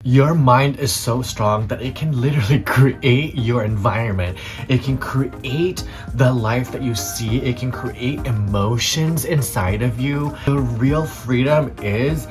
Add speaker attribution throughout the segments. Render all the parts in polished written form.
Speaker 1: Your mind is so strong that it can literally create your environment. It can create the life that you see. It can create emotions inside of you. The real freedom is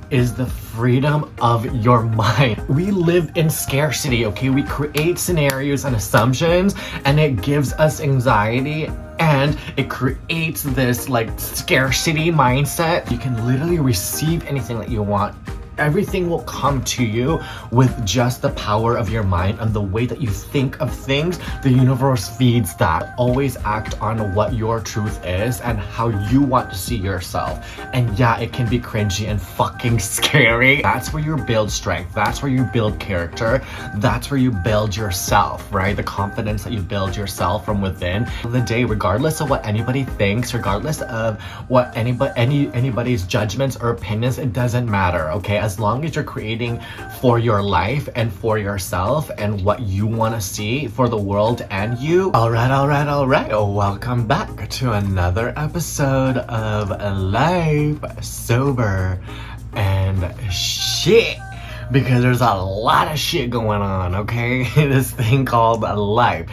Speaker 1: the freedom of your mind. We live in scarcity, okay? We create scenarios and assumptions, and it gives us anxiety, and it creates this like scarcity mindset. You can literally receive anything that you want. Everything will come to you with just the power of your mind and the way that you think of things. The universe feeds that. Always act on what your truth is and how you want to see yourself. And yeah, it can be cringy and fucking scary. That's where you build strength. That's where you build character. That's where you build yourself, right? The confidence that you build yourself from within. At the end of the day, regardless of what anybody thinks, regardless of what anybody's judgments or opinions, it doesn't matter, okay? As long as you're creating for your life and for yourself and what you want to see for the world and you. All right. Welcome back to another episode of Life Sober and Shit. Because there's a lot of shit going on, okay? This thing called life.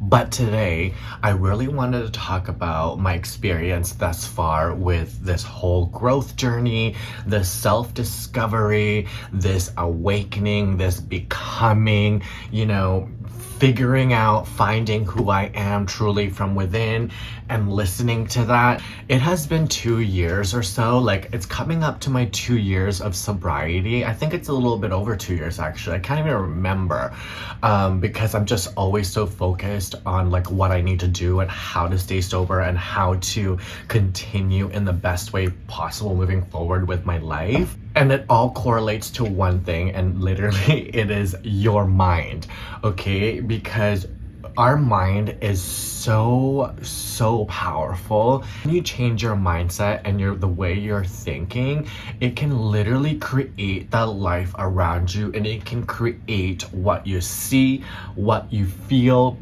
Speaker 1: But today, I really wanted to talk about my experience thus far with this whole growth journey, this self-discovery, this awakening, this becoming, figuring out, finding who I am truly from within and listening to that. It has been 2 years or so. Like, it's coming up to my 2 years of sobriety. I think it's a little bit over 2 years, actually. I can't even remember because I'm just always so focused on like what I need to do and how to stay sober and how to continue in the best way possible moving forward with my life. And it all correlates to one thing, and literally it is your mind, okay? Because our mind is so powerful. When you change your mindset and the way you're thinking, it can literally create the life around you, and it can create what you see, what you feel,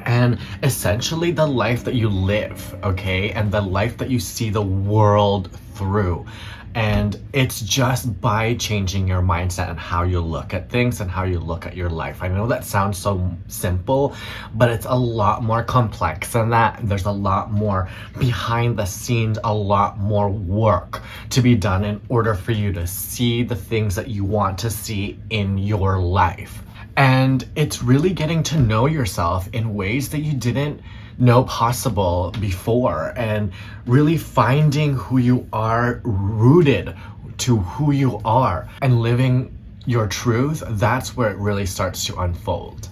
Speaker 1: and essentially the life that you live, okay? And the life that you see the world through. And it's just by changing your mindset and how you look at things and how you look at your life. I know that sounds so simple, but it's a lot more complex than that. There's a lot more behind the scenes, a lot more work to be done in order for you to see the things that you want to see in your life. And it's really getting to know yourself in ways that you didn't know possible before, and really finding who you are rooted to who you are and living your truth. That's where it really starts to unfold.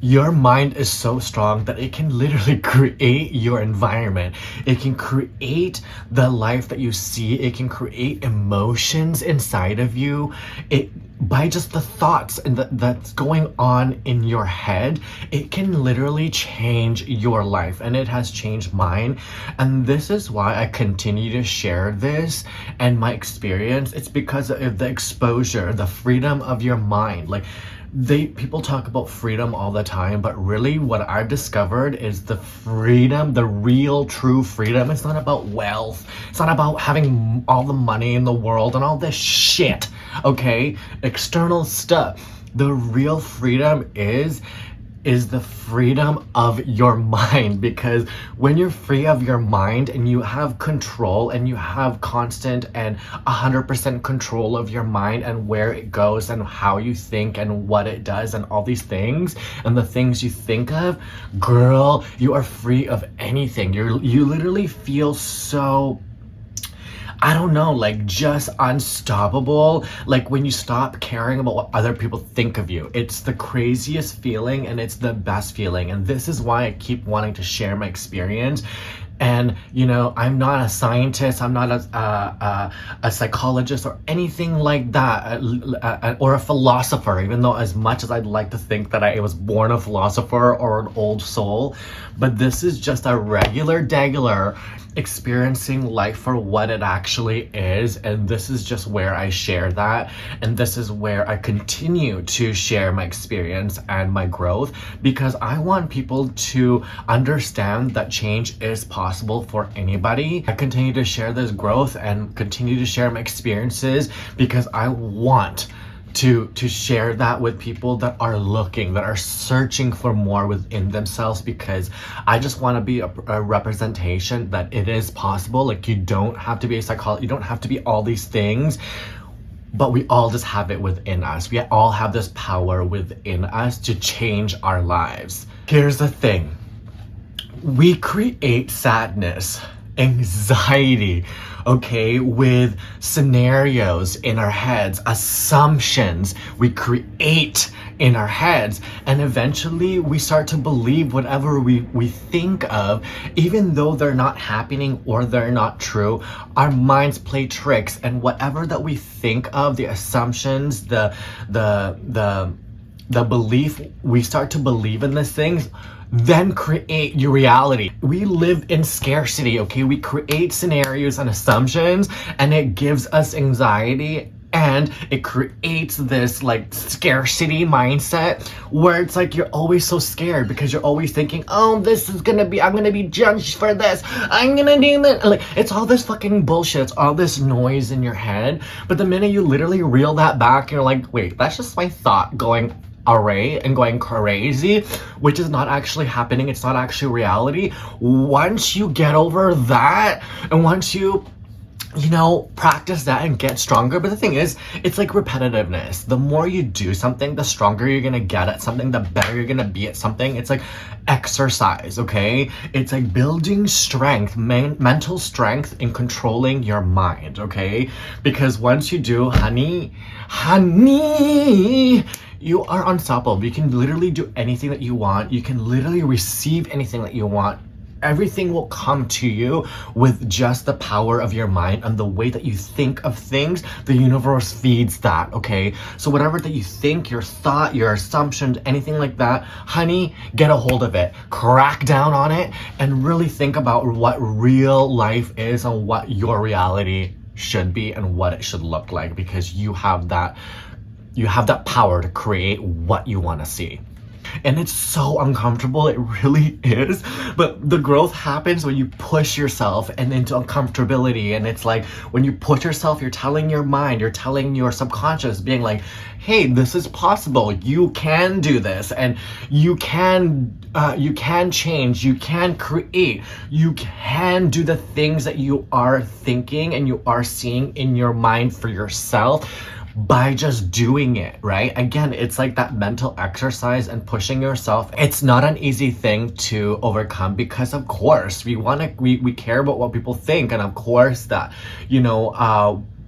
Speaker 1: Your mind is so strong that it can literally create your environment. It can create the life that you see. It can create emotions inside of you. By just the thoughts and that's going on in your head, it can literally change your life, and it has changed mine. And this is why I continue to share this and my experience. It's because of the exposure, the freedom of your mind. Like, people talk about freedom all the time, but really what I've discovered is the freedom, the real true freedom. It's not about wealth. It's not about having all the money in the world and all this shit, okay? External stuff. The real freedom is the freedom of your mind, because when you're free of your mind and you have control and you have constant and 100% control of your mind and where it goes and how you think and what it does and all these things and the things you think of, girl, you are free of anything. You literally feel so, I don't know, like just unstoppable. Like when you stop caring about what other people think of you. It's the craziest feeling and it's the best feeling. And this is why I keep wanting to share my experience. And, I'm not a scientist, I'm not a psychologist or anything like that, or a philosopher, even though as much as I'd like to think that I was born a philosopher or an old soul. But this is just a regular degular experiencing life for what it actually is, and this is just where I share that, and this is where I continue to share my experience and my growth, because I want people to understand that change is possible for anybody. I continue to share this growth and continue to share my experiences because I want to share that with people that are looking, that are searching for more within themselves, because I just want to be a representation that it is possible. Like, you don't have to be a psychologist, you don't have to be all these things, but we all just have it within us. We all have this power within us to change our lives. Here's the thing. We create sadness, anxiety, okay, with scenarios in our heads, assumptions we create in our heads, and eventually we start to believe whatever we think of, even though they're not happening or they're not true. Our minds play tricks, and whatever that we think of, the assumptions, the belief, we start to believe in these things, then create your reality. We live in scarcity, okay? We create scenarios and assumptions, and it gives us anxiety, and it creates this like scarcity mindset where it's like you're always so scared because you're always thinking, oh, this is gonna be, I'm gonna be judged for this, I'm gonna do that. Like, it's all this fucking bullshit, it's all this noise in your head. But the minute you literally reel that back, you're like, wait, that's just my thought going array and going crazy, which is not actually happening. It's not actually reality. Once you get over that, and once you practice that and get stronger. But the thing is, it's like repetitiveness. The more you do something, the stronger you're gonna get at something, the better you're gonna be at something. It's like exercise, okay? It's like building strength, mental strength in controlling your mind, okay? Because once you do, honey, you are unstoppable. You can literally do anything that you want. You can literally receive anything that you want. Everything will come to you with just the power of your mind and the way that you think of things. The universe feeds that, okay? So whatever that you think, your thought, your assumptions, anything like that, honey, get a hold of it. Crack down on it and really think about what real life is and what your reality should be and what it should look like, because you have that power to create what you want to see. And it's so uncomfortable, it really is, but the growth happens when you push yourself and into uncomfortability. And it's like, when you push yourself, you're telling your mind, you're telling your subconscious, being like, hey, this is possible, you can do this, and you can change, you can create, you can do the things that you are thinking and you are seeing in your mind for yourself, by just doing it, right? Again, it's like that mental exercise and pushing yourself. It's not an easy thing to overcome, because of course we care about what people think, and of course that,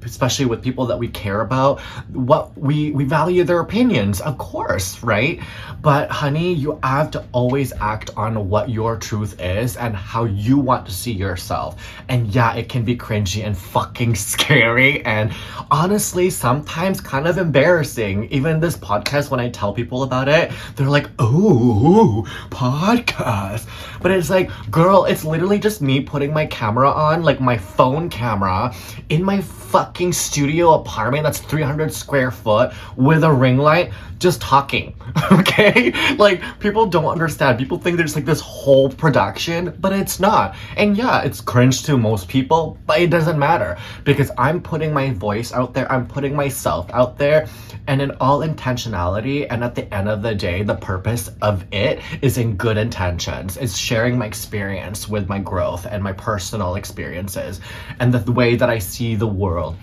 Speaker 1: especially with people that we care about, what we value their opinions, of course, right? But honey, you have to always act on what your truth is and how you want to see yourself. And yeah, it can be cringy and fucking scary, and honestly sometimes kind of embarrassing. Even this podcast, when I tell people about it, they're like, oh, podcast. But it's like, girl, it's literally just me putting my camera on, like my phone camera, in my fucking studio apartment that's 300 square foot with a ring light, just talking. Okay, like, people don't understand. People think there's like this whole production, but it's not. And yeah, it's cringe to most people, but it doesn't matter, because I'm putting my voice out there, I'm putting myself out there, and in all intentionality. And at the end of the day, the purpose of it is in good intentions. It's sharing my experience with my growth and my personal experiences and the way that I see the world.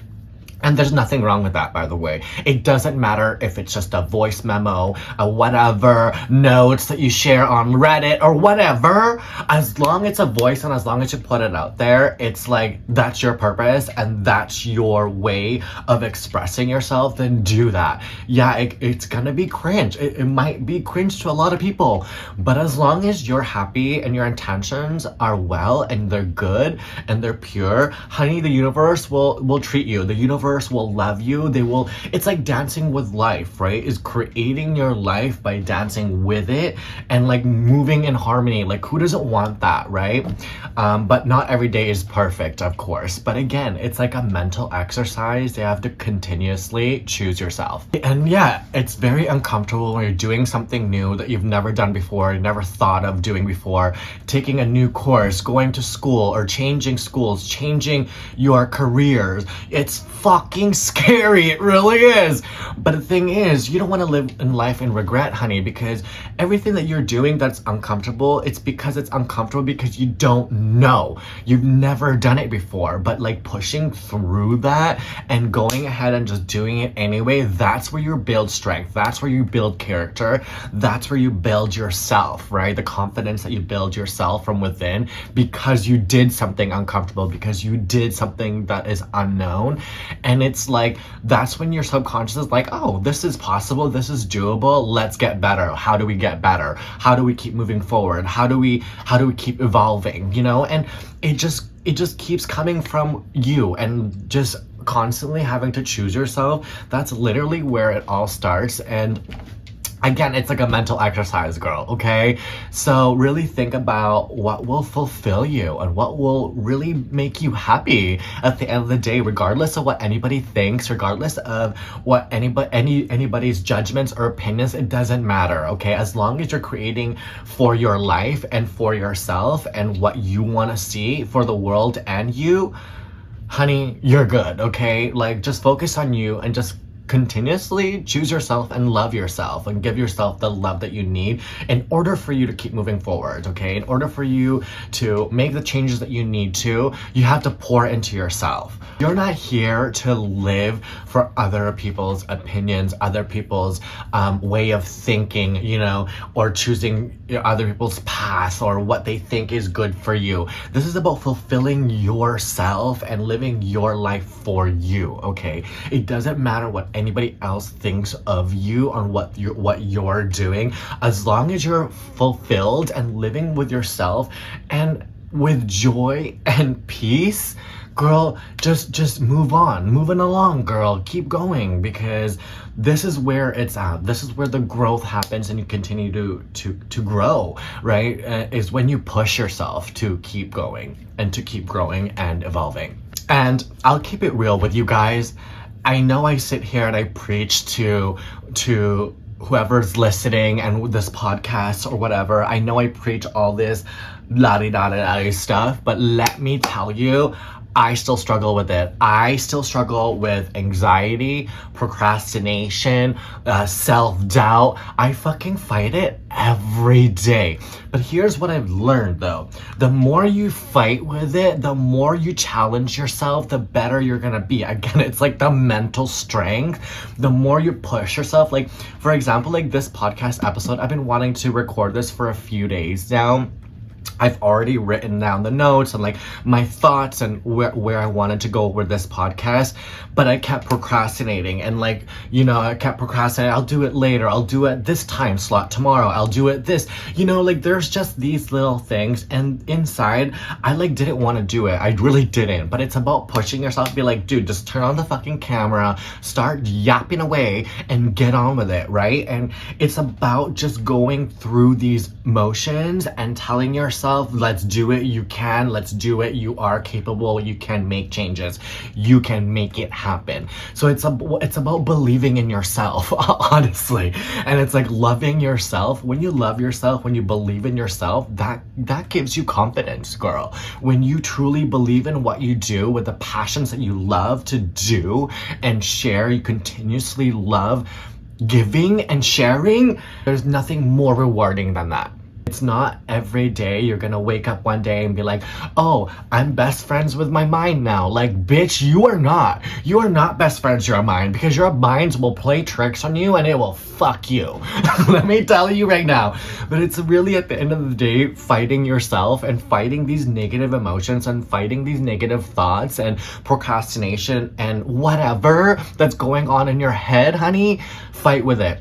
Speaker 1: And there's nothing wrong with that, by the way. It doesn't matter if it's just a voice memo, a whatever, notes that you share on Reddit or whatever. As long as it's a voice and as long as you put it out there, it's like, that's your purpose and that's your way of expressing yourself, then do that. Yeah, it's gonna be cringe. It might be cringe to a lot of people, but as long as you're happy and your intentions are well and they're good and they're pure, honey, the universe will treat you. The universe will love you. It's like dancing with life, right? Is creating your life by dancing with it and like moving in harmony. Like, who doesn't want that, right? But not every day is perfect, of course. But again, it's like a mental exercise. You have to continuously choose yourself. And yeah, it's very uncomfortable when you're doing something new that you've never done before, you never thought of doing before, taking a new course, going to school, or changing schools, changing your careers. It's fucking fucking scary. It really is. But the thing is, you don't want to live in life in regret, honey, because everything that you're doing that's uncomfortable, it's because it's uncomfortable because you don't know. You've never done it before. But like pushing through that and going ahead and just doing it anyway, that's where you build strength. That's where you build character. That's where you build yourself, right? The confidence that you build yourself from within because you did something uncomfortable, because you did something that is unknown. And it's like, that's when your subconscious is like, oh, this is possible. This is doable. Let's get better. How do we get better? How do we keep moving forward? How do we keep evolving, you know? And it just keeps coming from you, and just constantly having to choose yourself. That's literally where it all starts. And again, it's like a mental exercise, girl, okay? So really think about what will fulfill you and what will really make you happy at the end of the day, regardless of what anybody thinks, regardless of what anybody's judgments or opinions. It doesn't matter, okay? As long as you're creating for your life and for yourself and what you want to see for the world and you, honey, you're good, okay? Like, just focus on you and just continuously choose yourself and love yourself and give yourself the love that you need in order for you to keep moving forward, okay? In order for you to make the changes that you need to, you have to pour into yourself. You're not here to live for other people's opinions, other people's way of thinking, you know, or choosing other people's path or what they think is good for you. This is about fulfilling yourself and living your life for you, okay? It doesn't matter what anybody else thinks of you on what you're doing, as long as you're fulfilled and living with yourself and with joy and peace. Girl, just move on, moving along, girl. Keep going, because this is where it's at. This is where the growth happens, and you continue to grow, right? Is when you push yourself to keep going and to keep growing and evolving. And I'll keep it real with you guys. I know I sit here and I preach to whoever's listening and this podcast or whatever. I know I preach all this la-di-da-da-da stuff, but let me tell you, I still struggle with it. I still struggle with anxiety, procrastination, self-doubt. I fucking fight it every day. But here's what I've learned though. The more you fight with it, the more you challenge yourself, the better you're gonna be. Again, it's like the mental strength. The more you push yourself, like for example, like this podcast episode, I've been wanting to record this for a few days now. I've already written down the notes and like my thoughts and where I wanted to go with this podcast, but I kept procrastinating and like, you know, I kept procrastinating. I'll do it later. I'll do it this time slot tomorrow. I'll do it this, you know, like there's just these little things, and inside I like didn't want to do it. I really didn't, but it's about pushing yourself, be like, dude, just turn on the fucking camera, start yapping away and get on with it, right? And it's about just going through these motions and telling yourself, let's do it, you can, let's do it, you are capable, you can make changes, you can make it happen. So it's about believing in yourself, honestly. And it's like loving yourself. When you love yourself, when you believe in yourself, that gives you confidence, girl. When you truly believe in what you do with the passions that you love to do and share, you continuously love giving and sharing, there's nothing more rewarding than that. It's not every day you're gonna wake up one day and be like, oh, I'm best friends with my mind now. Like, bitch, you are not. You are not best friends with your mind, because your minds will play tricks on you and it will fuck you. Let me tell you right now. But it's really, at the end of the day, fighting yourself and fighting these negative emotions and fighting these negative thoughts and procrastination and whatever that's going on in your head, honey. Fight with it.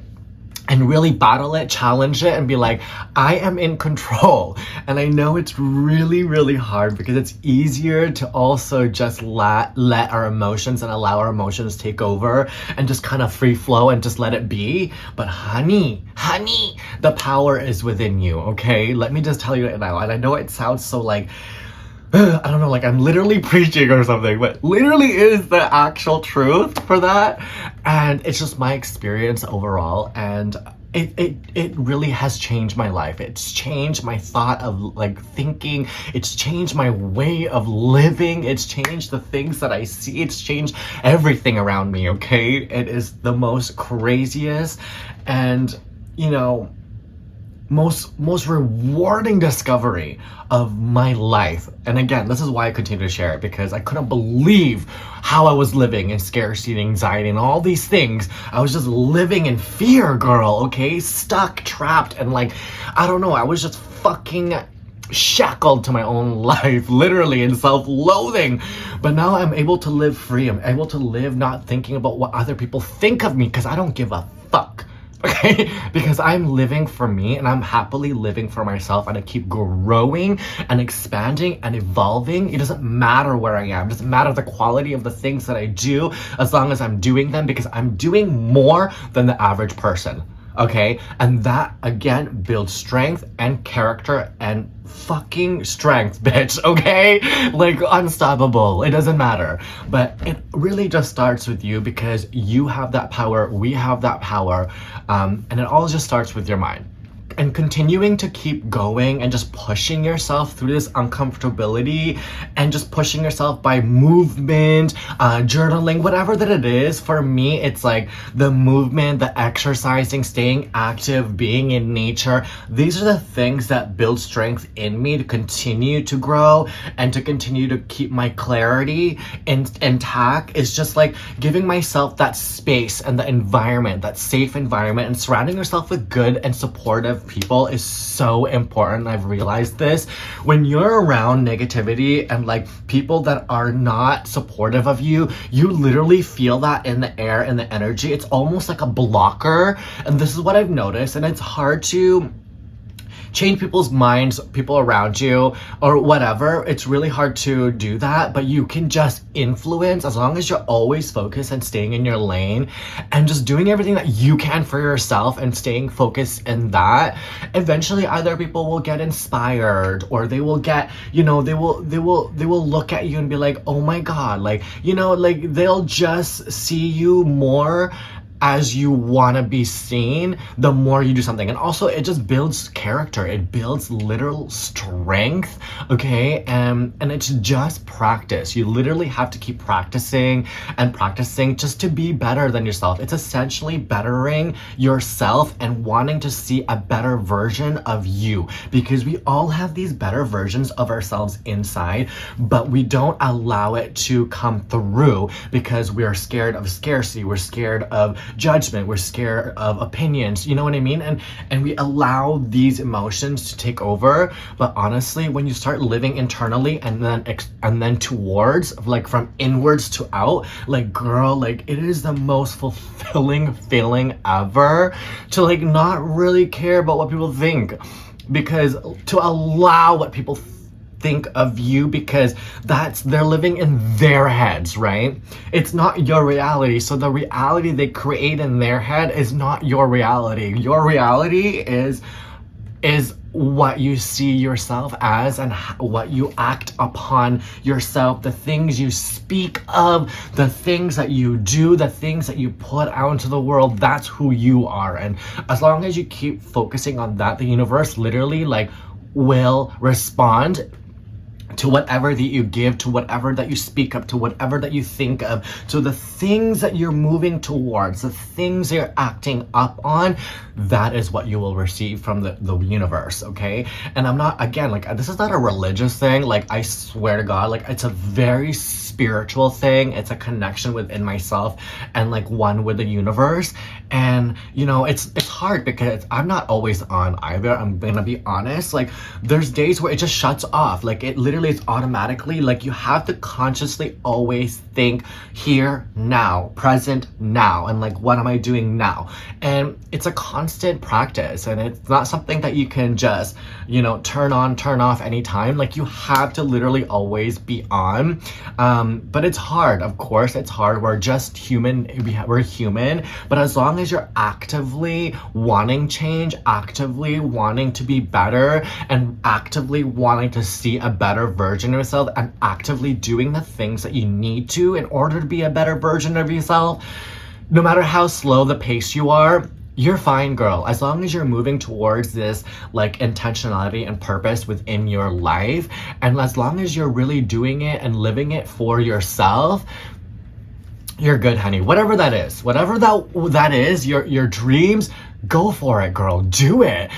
Speaker 1: And really battle it, challenge it, and be like, I am in control. And I know it's really, really hard, because it's easier to also just let our emotions and allow our emotions take over and just kind of free flow and just let it be. But honey, the power is within you, okay? Let me just tell you it now. And I know it sounds so like, I don't know, like I'm literally preaching or something, but literally is the actual truth for that. And it's just my experience overall. And it really has changed my life. It's changed my thought of like thinking. It's changed my way of living. It's changed the things that I see. It's changed everything around me, okay? It is the most craziest and, you know, most rewarding discovery of my life. And again, this is why I continue to share it, because I couldn't believe how I was living in scarcity and anxiety and all these things. I was just living in fear, girl, okay? Stuck, trapped, and like, I don't know, I was just fucking shackled to my own life, literally, in self-loathing. But now I'm able to live free. I'm able to live not thinking about what other people think of me, because I don't give a fuck. Okay, because I'm living for me and I'm happily living for myself, and I keep growing and expanding and evolving. It doesn't matter where I am. It doesn't matter the quality of the things that I do, as long as I'm doing them, because I'm doing more than the average person. Okay, and that again builds strength and character and fucking strength, bitch. Okay, like unstoppable. It doesn't matter, but it really just starts with you, because you have that power. We have that power, and it all just starts with your mind. And continuing to keep going and just pushing yourself through this uncomfortability, and just pushing yourself by movement, journaling, whatever that it is. For me, it's like the movement, the exercising, staying active, being in nature. These are the things that build strength in me to continue to grow and to continue to keep my clarity intact. It's just like giving myself that space and the environment, that safe environment, and surrounding yourself with good and supportive people is so important. I've realized this. When you're around negativity and like people that are not supportive of you, you literally feel that in the air and the energy. It's almost like a blocker. And this is what I've noticed. And it's hard to change people's minds, people around you, or whatever. It's really hard to do that, but you can just influence, as long as you're always focused and staying in your lane and just doing everything that you can for yourself and staying focused in that. Eventually either people will get inspired, or they will get, you know, they will look at you and be like, oh my god, like, you know, like they'll just see you more as you want to be seen the more you do something. And also it just builds character, it builds literal strength, okay? And it's just practice. You literally have to keep practicing and practicing just to be better than yourself. It's essentially bettering yourself and wanting to see a better version of you, because we all have these better versions of ourselves inside, but we don't allow it to come through because we're scared of scarcity, we're scared of judgment, we're scared of opinions, you know what I mean? And we allow these emotions to take over. But honestly, when you start living internally and then towards, like from inwards to out, like girl, like it is the most fulfilling feeling ever to like not really care about what people think, because to allow what people think of you, because they're living in their heads, right? It's not your reality. So the reality they create in their head is not your reality. Your reality is what you see yourself as, and what you act upon yourself, the things you speak of, the things that you do, the things that you put out into the world. That's who you are. And as long as you keep focusing on that, the universe literally like will respond to whatever that you give, to whatever that you speak up, to whatever that you think of, to the things that you're moving towards, the things you're acting up on. That is what you will receive from the universe, okay? And I'm not, again, like this is not a religious thing. Like I swear to God, like it's a very spiritual thing. It's a connection within myself and like one with the universe. And you know, it's hard because I'm not always on either. I'm gonna be honest. Like there's days where it just shuts off. Like it literally is automatically, like you have to consciously always think here, now, present now, and like what am I doing now? And it's a constant practice, and it's not something that you can just, you know, turn on, turn off anytime. Like you have to literally always be on. But it's hard, of course, it's hard. We're just human. We're human. But as long as you're actively wanting change, actively wanting to be better, and actively wanting to see a better version of yourself, and actively doing the things that you need to in order to be a better version of yourself, no matter how slow the pace you are, you're fine, girl. As long as you're moving towards this like intentionality and purpose within your life, and as long as you're really doing it and living it for yourself, you're good, honey. Whatever that is, that is, your dreams, go for it, girl. Do it.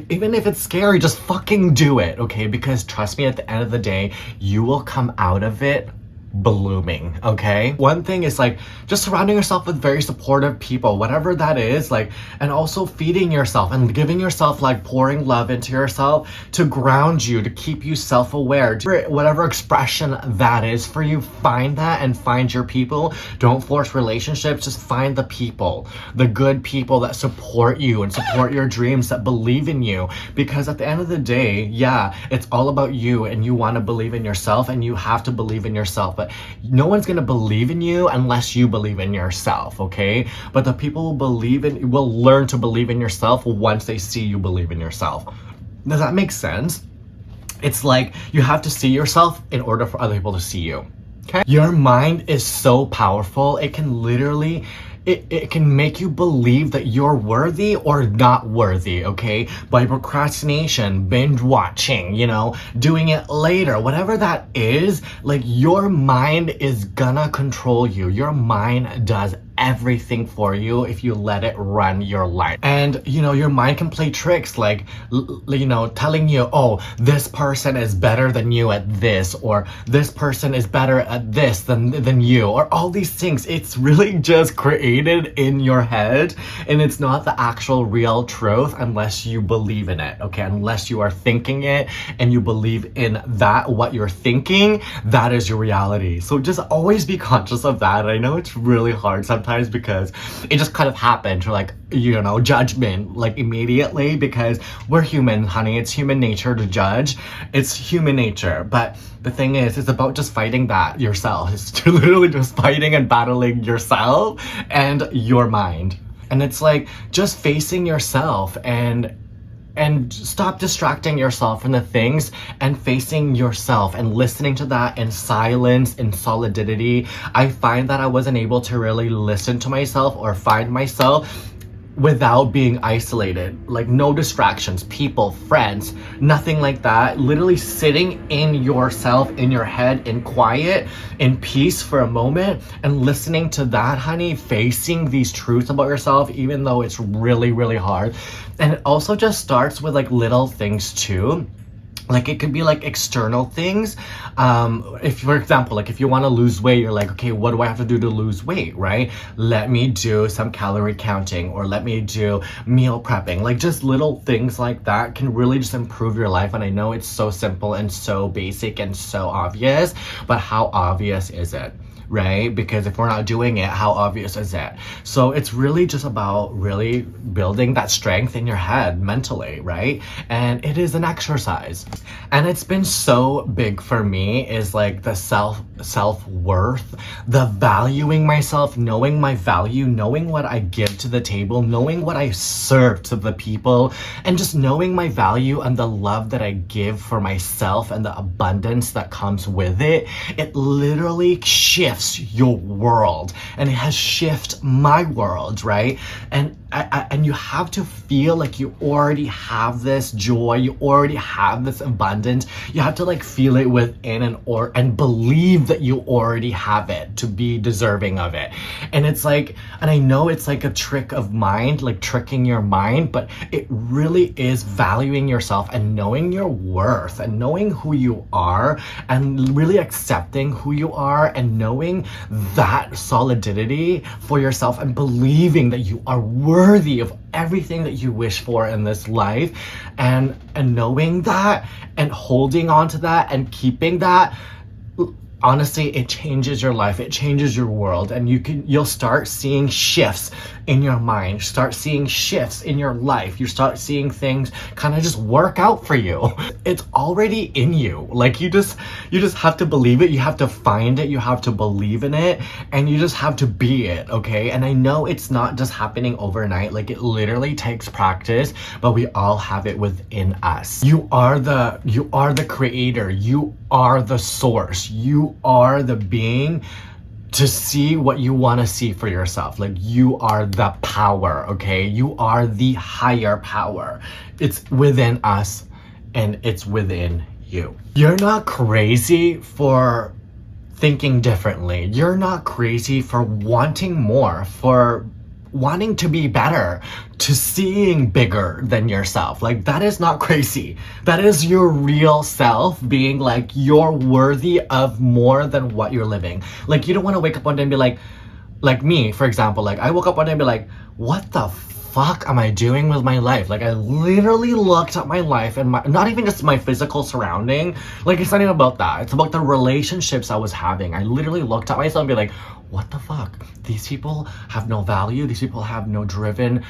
Speaker 1: Even if it's scary, just fucking do it, okay? Because trust me, at the end of the day, you will come out of it blooming, okay? One thing is like just surrounding yourself with very supportive people, whatever that is, like, and also feeding yourself and giving yourself, like, pouring love into yourself to ground you, to keep you self-aware, whatever expression that is for you. Find that and find your people. Don't force relationships, just find the people, the good people that support you and support your dreams, that believe in you. Because at the end of the day, yeah, it's all about you, and you want to believe in yourself, and you have to believe in yourself. But no one's gonna believe in you unless you believe in yourself, okay? But the people will learn to believe in yourself once they see you believe in yourself. Does that make sense? It's like you have to see yourself in order for other people to see you, okay? Your mind is so powerful. It can literally it can make you believe that you're worthy or not worthy, okay? By procrastination, binge watching, you know, doing it later, whatever that is, like, your mind is gonna control you. Your mind does everything for you if you let it run your life. And you know, your mind can play tricks, like, you know, telling you, oh, this person is better than you at this, or this person is better at this than you, or all these things. It's really just created in your head, and it's not the actual real truth unless you believe in it, okay? Unless you are thinking it and you believe in that, what you're thinking, that is your reality. So just always be conscious of that. I know it's really hard sometimes because it just kind of happened to, like, you know, judgment, like, immediately, because we're human, honey. It's human nature to judge. It's human nature. But the thing is, it's about just fighting that yourself. It's literally just fighting and battling yourself and your mind. And it's like just facing yourself and stop distracting yourself from the things and facing yourself and listening to that in silence, in solidity. I find that I wasn't able to really listen to myself or find myself without being isolated. Like, no distractions, people, friends, nothing like that. Literally sitting in yourself, in your head, in quiet, in peace for a moment, and listening to that, honey, facing these truths about yourself, even though it's really, really hard. And it also just starts with, like, little things too. Like, it could be like external things. If, for example, like, if you want to lose weight, you're like, okay, what do I have to do to lose weight, right? Let me do some calorie counting, or let me do meal prepping. Like, just little things like that can really just improve your life. And I know it's so simple and so basic and so obvious, but how obvious is it? Right? Because if we're not doing it, how obvious is it? So it's really just about really building that strength in your head mentally, right? And it is an exercise. And it's been so big for me, is like the self-worth, the valuing myself, knowing my value, knowing what I give to the table, knowing what I serve to the people, and just knowing my value and the love that I give for myself and the abundance that comes with it. It literally shifts your world, and it has shifted my world, right? And you have to feel like you already have this joy, you already have this abundance. You have to, like, feel it within and believe that you already have it to be deserving of it. And it's like, and I know it's like a trick of mind, like tricking your mind, but it really is valuing yourself and knowing your worth and knowing who you are and really accepting who you are and knowing that solidity for yourself and believing that you are worthy of everything that you wish for in this life, and knowing that and holding on to that and keeping that. Honestly, it changes your life, it changes your world, and you'll start seeing shifts in your mind, start seeing shifts in your life. You start seeing things kind of just work out for you. It's already in you. Like, you just have to believe it, you have to find it, you have to believe in it, and you just have to be it, okay? And I know it's not just happening overnight, like, it literally takes practice, but we all have it within us. You are the creator, you are the source, you are the being to see what you want to see for yourself. Like, you are the power, okay? You are the higher power. It's within us and it's within you. You're not crazy for thinking differently. You're not crazy for wanting more, for wanting to be better, to seeing bigger than yourself. Like, that is not crazy. That is your real self being like, you're worthy of more than what you're living. Like, you don't want to wake up one day and be like me, for example, like I woke up one day and be like, what the fuck am I doing with my life? Like, I literally looked at my life and not even just my physical surrounding. Like, it's not even about that. It's about the relationships I was having. I literally looked at myself and be like, what the fuck? These people have no value. These people have no driven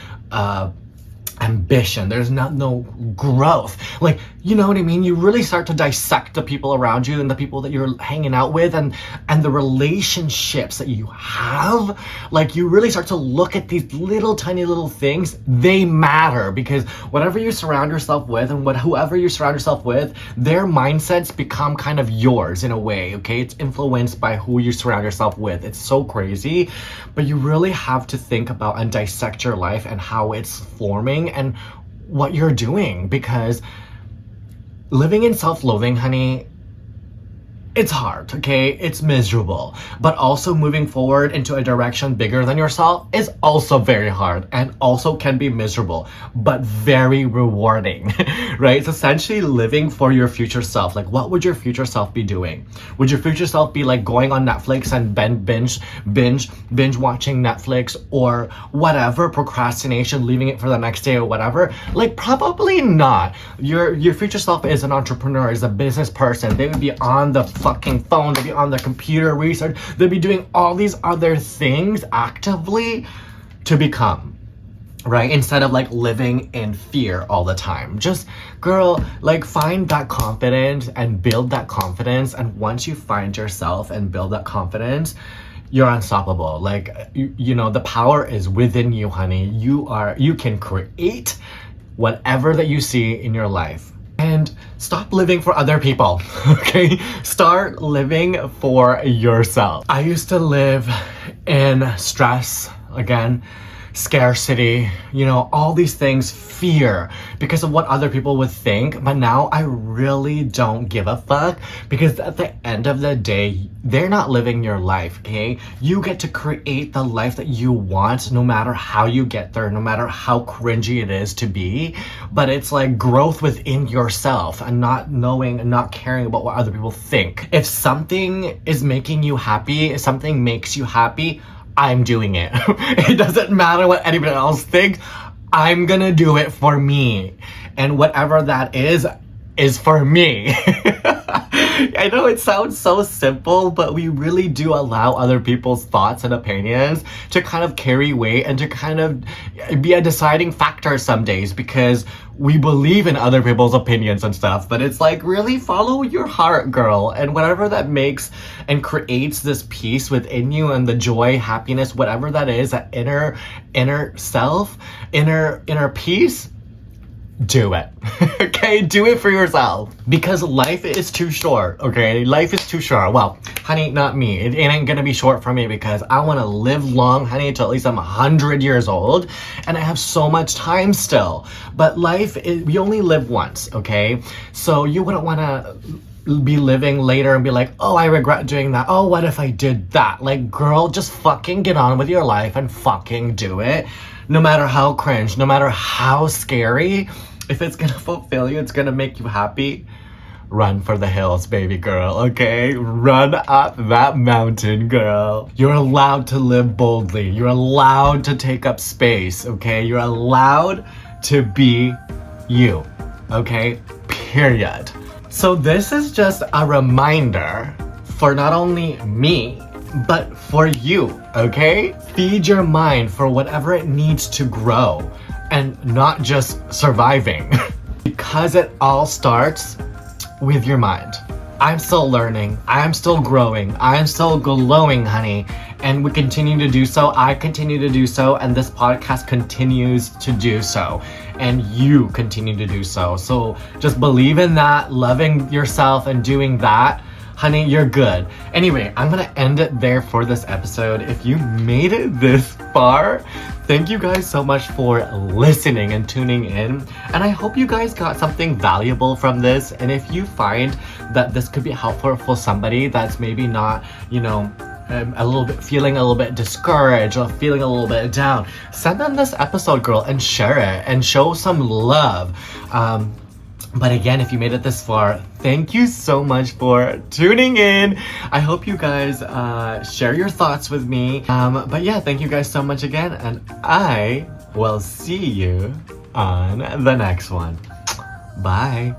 Speaker 1: ambition. There's no growth. Like, you know what I mean? You really start to dissect the people around you and the people that you're hanging out with and the relationships that you have. Like, you really start to look at these little tiny little things. They matter, because whatever you surround yourself with and whoever you surround yourself with, their mindsets become kind of yours in a way, okay? It's influenced by who you surround yourself with. It's so crazy, but you really have to think about and dissect your life and how it's forming and what you're doing, because living in self-loathing, honey, it's hard, okay? It's miserable. But also moving forward into a direction bigger than yourself is also very hard and also can be miserable, but very rewarding, right? It's essentially living for your future self. Like, what would your future self be doing? Would your future self be like going on Netflix and binge watching Netflix or whatever, procrastination, leaving it for the next day or whatever? Like, probably not. Your future self is an entrepreneur, is a business person. They would be on the fucking phone, they'd be on the computer research, they'd be doing all these other things actively to become, right? Instead of like living in fear all the time. Just, girl, like, find that confidence and build that confidence. And once you find yourself and build that confidence, you're unstoppable. Like, you know, the power is within you, honey. You can create whatever that you see in your life. And stop living for other people, okay? Start living for yourself. I used to live in stress, again, scarcity, you know, all these things, fear, because of what other people would think. But now I really don't give a fuck, because at the end of the day, they're not living your life, okay? You get to create the life that you want, no matter how you get there, no matter how cringy it is to be. But it's like growth within yourself and not knowing and not caring about what other people think. If something is making you happy, if something makes you happy, I'm doing it. It doesn't matter what anybody else thinks. I'm gonna do it for me. And whatever that is for me. I know it sounds so simple, but we really do allow other people's thoughts and opinions to kind of carry weight and to kind of be a deciding factor some days, because we believe in other people's opinions and stuff. But it's like, really follow your heart, girl, and whatever that makes and creates this peace within you and the joy, happiness, whatever that is, that inner self, inner peace. Do it. Okay? Do it for yourself. Because life is too short, okay? Life is too short. Well, honey, not me. It ain't gonna be short for me, because I want to live long, honey, till at least I'm 100 years old. And I have so much time still. But life is, we only live once, okay? So you wouldn't want to be living later and be like, oh, I regret doing that. Oh, what if I did that? Like, girl, just fucking get on with your life and fucking do it. No matter how cringe, no matter how scary, if it's gonna fulfill you, it's gonna make you happy, run for the hills, baby girl, okay? Run up that mountain, girl. You're allowed to live boldly. You're allowed to take up space, okay? You're allowed to be you, okay? Period. So this is just a reminder for not only me, but for you, okay? Feed your mind for whatever it needs to grow and not just surviving. Because it all starts with your mind. I'm still learning, I'm still growing, I'm still glowing, honey, and we continue to do so. I continue to do so, and this podcast continues to do so, and you continue to do so. So just believe in that, loving yourself and doing that. honey, you're good. Anyway, I'm gonna end it there for this episode. If you made it this far, thank you guys so much for listening and tuning in. And I hope you guys got something valuable from this. And if you find that this could be helpful for somebody that's maybe not, you know, feeling a little bit discouraged or feeling a little bit down, send them this episode, girl, and share it and show some love. But again, if you made it this far, thank you so much for tuning in. I hope you guys share your thoughts with me. But yeah, thank you guys so much again, and I will see you on the next one. Bye.